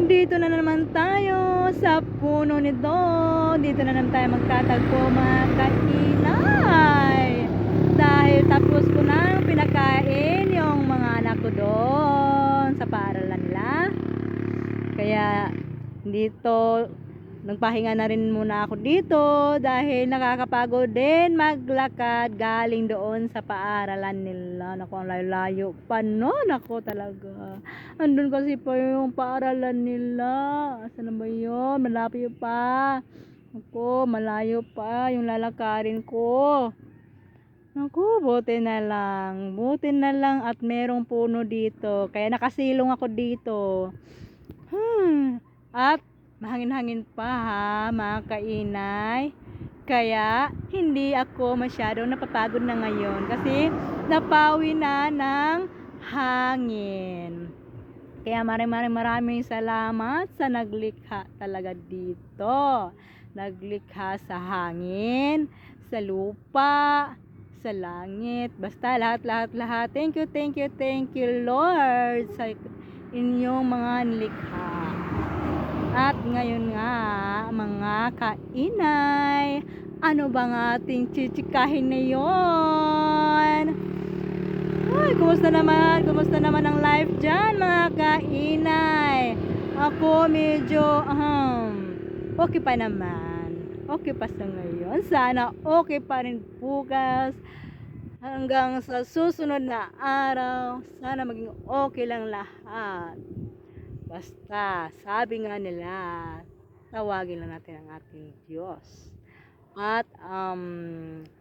Dito na naman tayo sa puno nito. Dito na naman tayo magtatagpo, mga kainay. Dahil tapos ko nang pinakain yung mga anak ko doon sa paaralan nila. Kaya dito nagpahinga na rin muna ako dito dahil nakakapagod din maglakad galing doon sa paaralan nila. Naku, ang layo pa noon ako talaga. Andun kasi pa yung paaralan nila. Saan na ba yun? Malayo pa. Ako, malayo pa yung lalakarin ko. Naku, buti na lang. Buti na lang at merong puno dito. Kaya nakasilong ako dito. At mahangin-hangin pa ha, mga kainay. Kaya hindi ako masyadong napapagod na ngayon kasi napawi na ng hangin. Kaya maraming salamat sa naglikha talaga dito. Naglikha sa hangin, sa lupa, sa langit. Basta lahat. Thank you Lord sa inyong mga nilikha. At ngayon nga, mga kainay, ano bang ating chichikahin ngayon? Ay, kumusta naman ang life dyan, mga kainay? Ako medyo, okay pa naman. Okay pa sa ngayon. Sana okay pa rin bukas. Hanggang sa susunod na araw, sana maging okay lang lahat. Basta, sabi nga nila, tawagin lang natin ang ating Diyos. At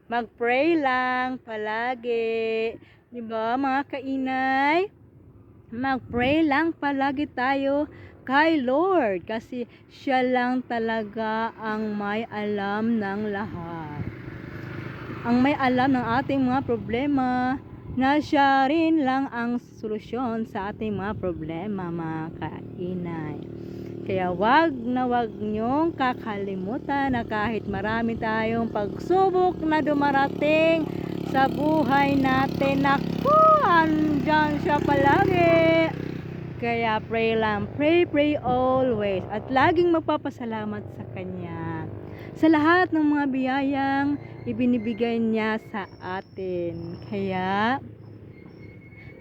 mag-pray lang palagi. Diba, mga kainay? Mag-pray lang palagi tayo kay Lord. Kasi siya lang talaga ang may alam ng lahat. Ang may alam ng ating mga problema, na siya rin lang ang solusyon sa ating mga problema, mga kainay. Kaya wag nyong kakalimutan na kahit marami tayong pagsubok na dumarating sa buhay natin, naku, andyan siya palagi. Kaya pray lang, pray always, at laging magpapasalamat sa Kanya sa lahat ng mga biyayang ibinibigay niya sa atin. Kaya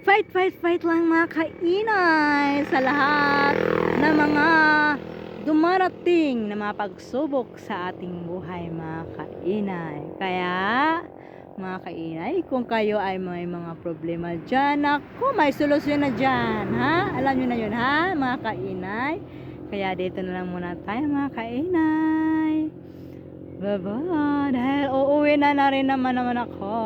fight lang, mga kainay, sa lahat ng mga dumarating na mga pagsubok sa ating buhay, mga kainay. Kaya mga kainay, kung kayo ay may mga problema dyan, ako, may solusyon na dyan, ha? Alam nyo na yun, ha, mga kainay? Kaya dito na lang muna tayo, mga kainay. Bye-bye. Dahil uuwi na rin naman ako.